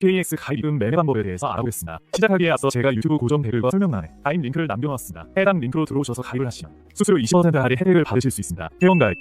KX 가입 매매 방법에 대해서 알아보겠습니다. 시작하기에 앞서 제가 유튜브 고정 댓글과 설명란에 가입 링크를 남겨놨습니다. 해당 링크로 들어오셔서 가입을 하시면 수수료 20% 할인 혜택을 받으실 수 있습니다. 회원가입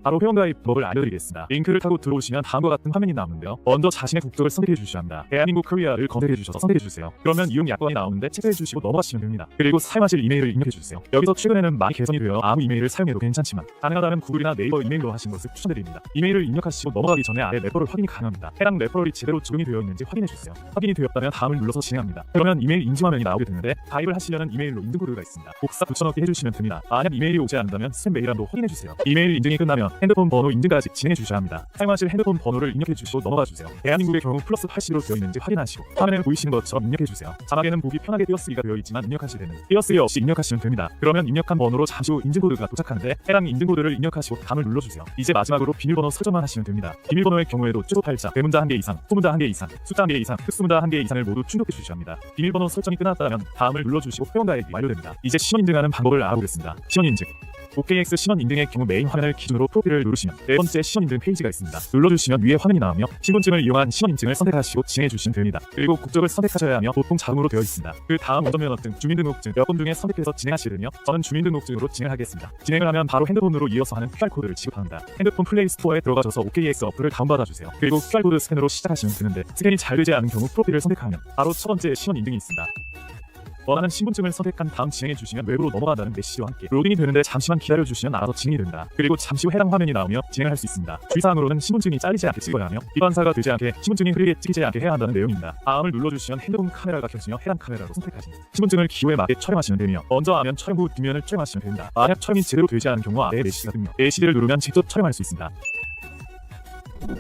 바로 회원가입 방법을 알려드리겠습니다. 링크를 타고 들어오시면 다음과 같은 화면이 나오는데요. 먼저 자신의 국적을 선택해 주셔야 합니다. 대한민국 코리아를 검색해 주셔서 선택해 주세요. 그러면 이용 약관이 나오는데 체크해 주시고 넘어가시면 됩니다. 그리고 사용하실 이메일을 입력해 주세요. 여기서 최근에는 많이 개선이 되어 아무 이메일을 사용해도 괜찮지만 가능하다면 구글이나 네이버 이메일로 하신 것을 추천드립니다. 이메일을 입력하시고 넘어가기 전에 아래 레퍼럴 확인이 가능합니다. 해당 레퍼럴이 제대로 적용이 되어 있는지 확인해 주세요. 확인이 되었다면 다음을 눌러서 진행합니다. 그러면 이메일 인증 화면이 나오게 되는데 가입을 하시려는 이메일로 인증 코드가 있습니다. 복사 붙여넣기 해주시면 됩니다. 만약 이메일이 오지 않는다면 스팸 메일함도 확인해 주세요. 이메일 인증이 끝나면 핸드폰 번호 인증까지 진행해 주셔야 합니다. 사용하실 핸드폰 번호를 입력해 주시고 넘어가 주세요. 대한민국의 경우 플러스 80으로 되어 있는지 확인하시고 화면에 보이시는 것처럼 입력해 주세요. 자막에는 보기 편하게 띄어쓰기가 되어 있지만 입력하실 때는 띄어쓰기 없이 입력하시면 됩니다. 그러면 입력한 번호로 잠시 후 인증 코드가 도착하는데 해당 인증 코드를 입력하시고 다음을 눌러주세요. 이제 마지막으로 비밀번호 설정만 하시면 됩니다. 비밀번호의 경우에도 최소 8자, 대문자 1개 이상, 소문자 1개 이상, 숫자 1개 이상, 특수문자 1개 이상을 모두 충족해 주셔야 합니다. 비밀번호 설정이 끝났다면 다음을 눌러주시고 회원가입이 완료됩니다. 이제 신원 인증하는 방법을 알아보겠습니다. 신원 인증 OKX 신원 인증의 경우 메인 화면을 기준으로 프로필을 누르시면 네 번째 신원 인증 페이지가 있습니다. 눌러주시면 위에 화면이 나오며 신분증을 이용한 신원 인증을 선택하시고 진행해 주시면 됩니다. 그리고 국적을 선택하셔야 하며 보통 자동으로 되어 있습니다. 그 다음 운전면허증, 주민등록증, 여권 중에 선택해서 진행하시려며 저는 주민등록증으로 진행하겠습니다. 진행을 하면 바로 핸드폰으로 이어서 하는 QR코드를 지급합니다. 핸드폰 플레이 스토어에 들어가셔서 OKX 어플을 다운받아 주세요. 그리고 QR코드 스캔으로 시작하시면 되는데 스캔이 잘 되지 않은 경우 프로필을 선택하면 바로 첫 번째 신원 인증이 있습니다. 원하는 신분증을 선택한 다음 진행해 주시면 외부로 넘어간다는 메시지와 함께 로딩이 되는데 잠시만 기다려 주시면 알아서 진행이 됩니다. 그리고 잠시 후 해당 화면이 나오며 진행할 수 있습니다. 주의사항으로는 신분증이 잘리지 않게 찍어야 하며 비반사가 되지 않게 신분증이 흐리게 찍히지 않게 해야 한다는 내용입니다. 다음을 눌러주시면 핸드폰 카메라가 켜지며 해당 카메라로 선택하신 신분증을 기호에 맞게 촬영하시면 되며 먼저 하면 촬영 후 뒷면을 촬영하시면 됩니다. 만약 촬영이 제대로 되지 않은 경우 아래에 메시지가 뜨며 메시지를 누르면 직접 촬영할 수 있습니다.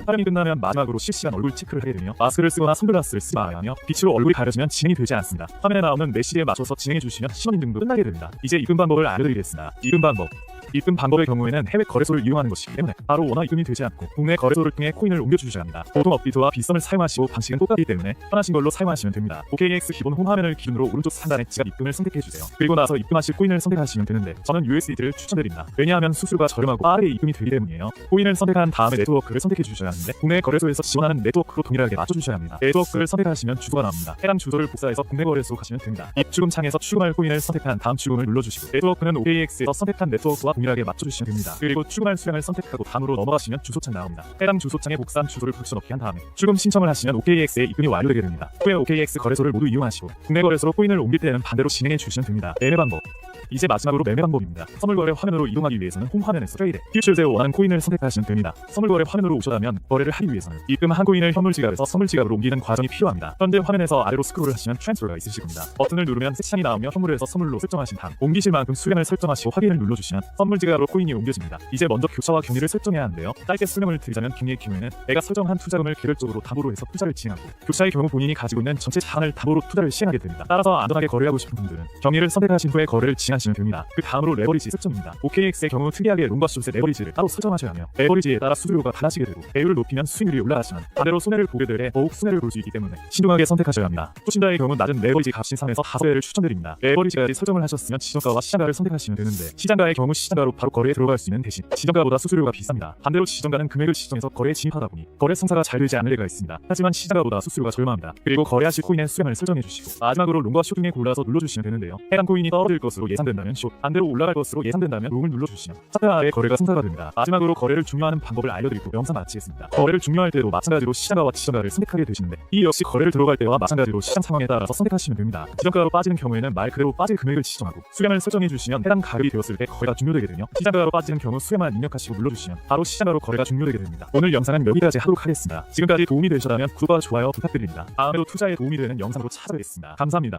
촬영이 끝나면 마지막으로 실시간 얼굴 체크를 하게 되며 마스크를 쓰거나 선글라스를 쓰지 말아야 하며 빛으로 얼굴이 가려지면 진행이 되지 않습니다. 화면에 나오는 메시지에 맞춰서 진행해 주시면 신원 인증도 끝나게 됩니다. 이제 입금 방법을 알려드리겠습니다. 입금 방법 입금 방법의 경우에는 해외 거래소를 이용하는 것이기 때문에 바로 원화 입금이 되지 않고 국내 거래소를 통해 코인을 옮겨주셔야 합니다. 보통 업비트와 빗썸을 사용하시고 방식은 똑같기 때문에 편하신 걸로 사용하시면 됩니다. OKX 기본 홈 화면을 기준으로 오른쪽 상단에 지갑 입금을 선택해주세요. 그리고 나서 입금하실 코인을 선택하시면 되는데 저는 USDT를 추천드립니다. 왜냐하면 수수료가 저렴하고 빠르게 입금이 되기 때문이에요. 코인을 선택한 다음에 네트워크를 선택해주셔야 하는데 국내 거래소에서 지원하는 네트워크로 동일하게 맞춰주셔야 합니다. 네트워크를 선택하시면 주소가 나옵니다. 해당 주소를 복사해서 국내 거래소 가시면 됩니다. 입출금 창에서 출금할 코인을 선택한 다음 출금을 눌러주시고 네트워크는 OKX에서 선택한 네트워크와 동일하게 맞춰주시면 됩니다. 그리고 출금할 수량을 선택하고 다음으로 넘어가시면 주소창 나옵니다. 해당 주소창에 복사한 주소를 붙여넣기 한 다음에 출금 신청을 하시면 OKX에 입금이 완료되게 됩니다. 후에 OKX 거래소를 모두 이용하시고 국내 거래소로 코인을 옮길 때는 반대로 진행해 주시면 됩니다. 매매 방법 이제 마지막으로 매매 방법입니다. 선물거래 화면으로 이동하기 위해서는 홈 화면에서 트레이드, 퓨처즈에 원하는 코인을 선택하시면 됩니다. 선물거래 화면으로 오셔다면 거래를 하기 위해서는 입금 한 코인을 현물 지갑에서 선물 지갑으로 옮기는 과정이 필요합니다. 현재 화면에서 아래로 스크롤을 하시면 트랜스퍼가 있으실 겁니다. 버튼을 누르면 새 창이 나오며 현물에서 선물로 설정하신 다음 옮기실 만큼 수량을 설정하시고 확인을 눌러주시면 선물 지갑으로 코인이 옮겨집니다. 이제 먼저 교차와 경리를 설정해야 하는데요. 짧게 설명을 드리자면 경리의 경우에는 내가 설정한 투자금을 개별적으로 담보로 해서 투자를 진행하고 교차의 경우 본인이 가지고 있는 전체 자산을 담보로 투자를 시행하게 됩니다. 따라서 안전하게 거래하고 싶은 분들은 경리를 선택하신 후에 거래를 진행하시면 됩니다. 그 다음으로 레버리지 설정입니다. OKX의 경우 특이하게 롱과 숏의 레버리지를 따로 설정하셔야 하며 레버리지에 따라 수수료가 달라지게 되고 배율을 높이면 수익률이 올라가지만 반대로 손해를 보게 되에 더욱 손해를 볼 수 있기 때문에 신중하게 선택하셔야 합니다. 초신자의 경우 낮은 레버리지 값인 3에서 5배를 추천드립니다. 레버리지까지 설정을 하셨으면 지정가와 시장가를 선택하시면 되는데 시장가의 경우 시장가로 바로 거래에 들어갈 수 있는 대신 지정가보다 수수료가 비쌉니다. 반대로 지정가는 금액을 지정해서 거래에 진입하다 보니 거래 성사가 잘 되지 않을 리가 있습니다. 하지만 시장가보다 수수료가 저렴합니다. 그리고 거래하실 코인의 수량을 설정해 주시고 마지막으로 롱과 숏 중에 골라서 눌러주시면 되는데요. 해당 코인이 떨어질 것으로 예상된다면 숏, 반대로 올라갈 것으로 예상된다면 롱을 눌러주시면 차트 아래 거래가 성사가 됩니다. 마지막으로 거래를 종료하는 방법을 알려드리고 영상 마치겠습니다. 거래를 종료할 때도 마찬가지로 시장가와 지정가를 선택하게 되시는데 이 역시 거래를 들어갈 때와 마찬가지로 시장 상황에 따라서 선택하시면 됩니다. 지정가로 빠지는 경우에는 말 그대로 빠질 금액을 지정하고 수량을 설정해 주시면 해당 가격이 되었을 때 거래가 종료되게 되며 시장가로 빠지는 경우 수량만 입력하시고 눌러주시면 바로 시장가로 거래가 종료되게 됩니다. 오늘 영상은 여기까지 하도록 하겠습니다. 지금까지 도움이 되셨다면 구독과 좋아요 부탁드립니다. 다음에도 투자에 도움이 되는 영상으로 찾아뵙겠습니다. 감사합니다.